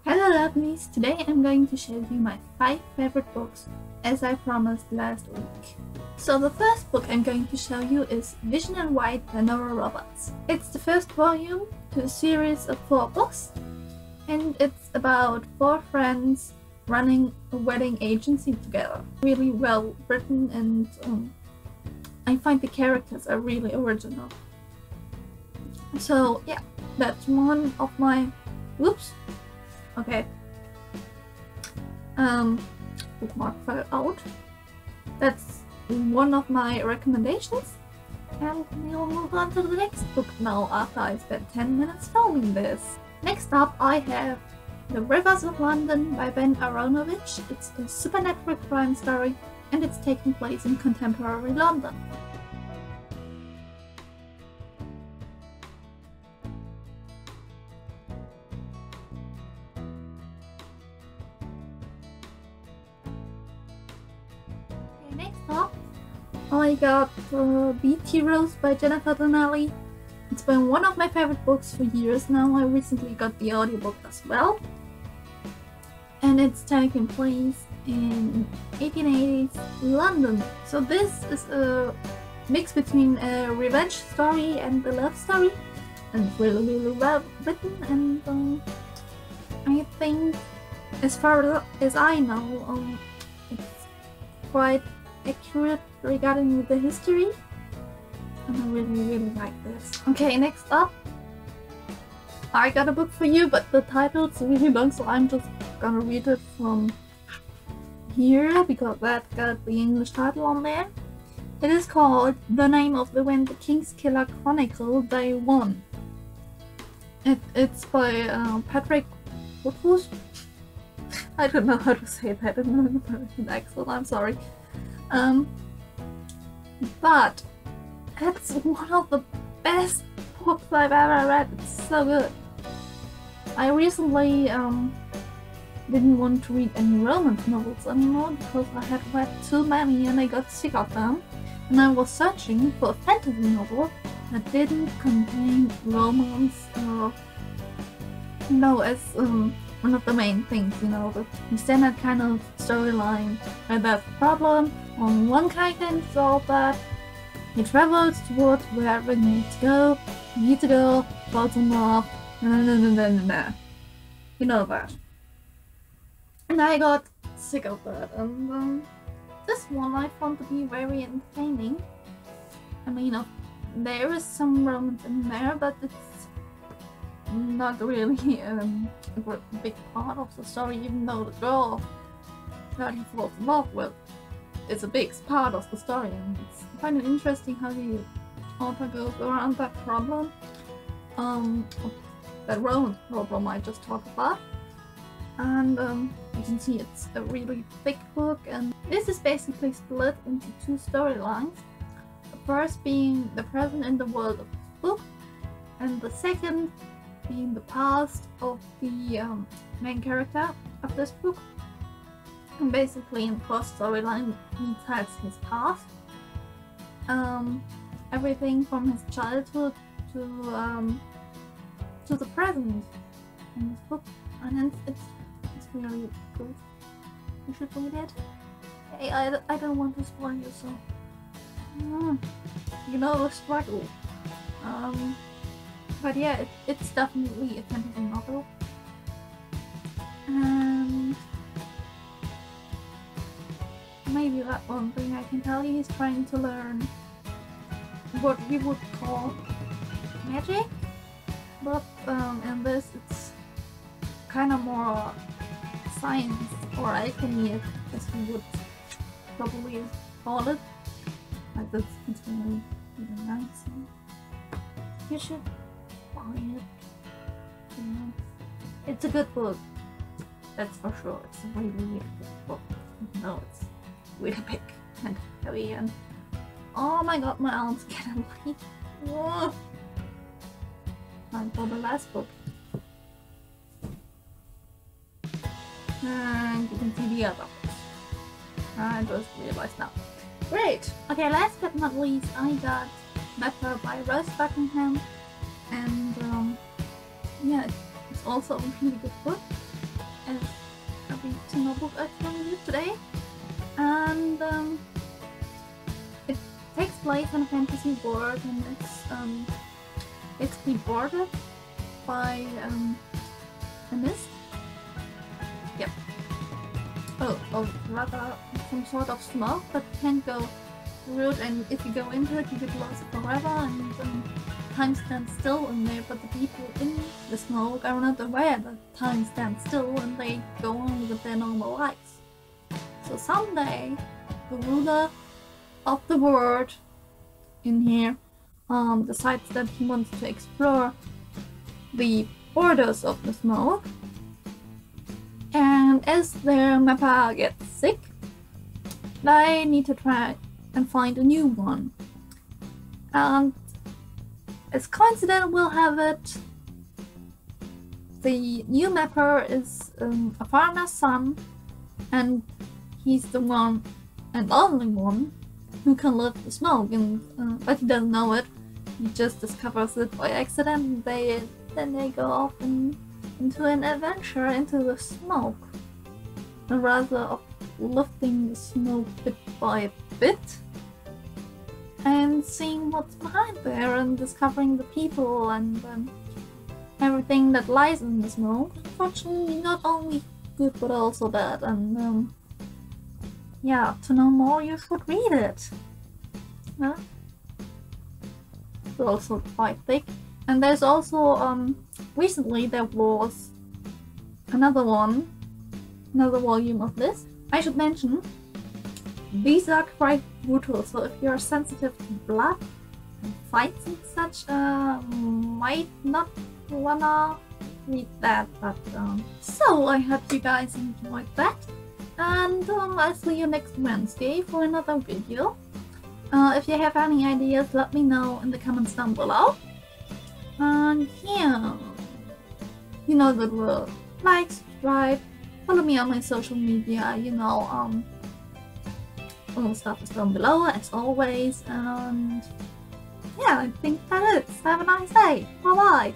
Hello lovelies, today I'm going to show you my 5 favorite books as I promised last week. So the first book I'm going to show you is Vision in White by Norra Roberts. It's the first volume to a series of 4 books and it's about 4 friends running a wedding agency together. Really well written and I find the characters are really original. So yeah, that's one of my... Whoops! Okay. Bookmark fell out. That's one of my recommendations. And we'll move on to the next book now after I spent 10 minutes filming this. Next up I have The Rivers of London by Aaronovitch. It's a supernatural crime story and it's taking place in contemporary London. Next up, I got Tearose by Donnely. It's been one of my favorite books for years now. I recently got the audiobook as well. And it's taking place in 1880s London. So this is a mix between a revenge story and a love story. And it's really well written, and I think, as far as I know, it's quite accurate regarding the history, and I really like this. Okay, next up I got a book for you, but the title's really long, so I'm just gonna read it from here because that got the English title on there. It is called The Name of the Wind, the Kingskiller Chronicle, Day 1. It's by Patrick Rothfuss. I don't know how to say that in an American accent, I'm sorry. But it's one of the best books I've ever read. It's so good. I recently didn't want to read any romance novels anymore because I had read too many and I got sick of them. And I was searching for a fantasy novel that didn't contain romance or, as one of the main things, the standard kind of storyline where there's a problem, on one character can solve that, he travels towards wherever he needs to go, meets a girl, falls in love, you know that. And I got sick of that, and this one I found to be very entertaining. I mean, there is some romance in there, but it's not really a big part of the story, even though the girl that he falls in love with is a big part of the story, and it's kind of interesting how the author goes around that problem, that romance problem I just talked about. And you can see it's a really thick book, and this is basically split into 2 storylines. The first being the present in the world of this book, and the second being the past of the main character of this book. And basically in the first storyline he tells his past, everything from his childhood to the present in this book, and it's really good. You should read it. Hey, I don't want to spoil you, so you know the struggle. But yeah, it's definitely a fantasy novel. And maybe that one thing I can tell you, he's trying to learn what we would call magic, but in this it's kind of more science or alchemy, as we would probably call it. Like it's really nice. You should buy it. It's a good book, that's for sure. It's a really good book. No, it's really big and heavy, and oh my god, my arms get away. Oh. Time for the last book. And you can see the other books. I just realized now. Great! Okay, last but not least, I got Matter by Royce Buckingham, and yeah, it's also a really good book. and it takes place in a fantasy world, and it's basically bordered by a mist. Yep. Oh, rather some sort of smoke, but you can't go through it, and if you go into it, you get lost forever, and time stands still in there, but the people in the smoke are not aware that time stands still, and they go on with their normal lives. So someday, the ruler of the world in here decides that he wants to explore the borders of the smoke, and as their mapper gets sick, they need to try and find a new one. And as coincidence will have it, the new mapper is a farmer's son, and he's the one and only one who can lift the smoke, and but he doesn't know it. He just discovers it by accident. Then they go off into an adventure into the smoke, and rather of lifting the smoke bit by bit and seeing what's behind there, and discovering the people and everything that lies in the smoke. Unfortunately, not only good but also bad, and yeah, to know more you should read it. Yeah. It's also quite thick. And there's also, recently there was another volume of this. I should mention, these are quite brutal, so if you're sensitive to blood and fights and such, might not wanna read that, but so I hope you guys enjoyed that, and I'll see you next Wednesday for another video. If you have any ideas, let me know in the comments down below. And yeah, you know the drill. Like, subscribe, follow me on my social media, you know, all the stuff is down below as always, and yeah, I think that is. Have a nice day. Bye bye.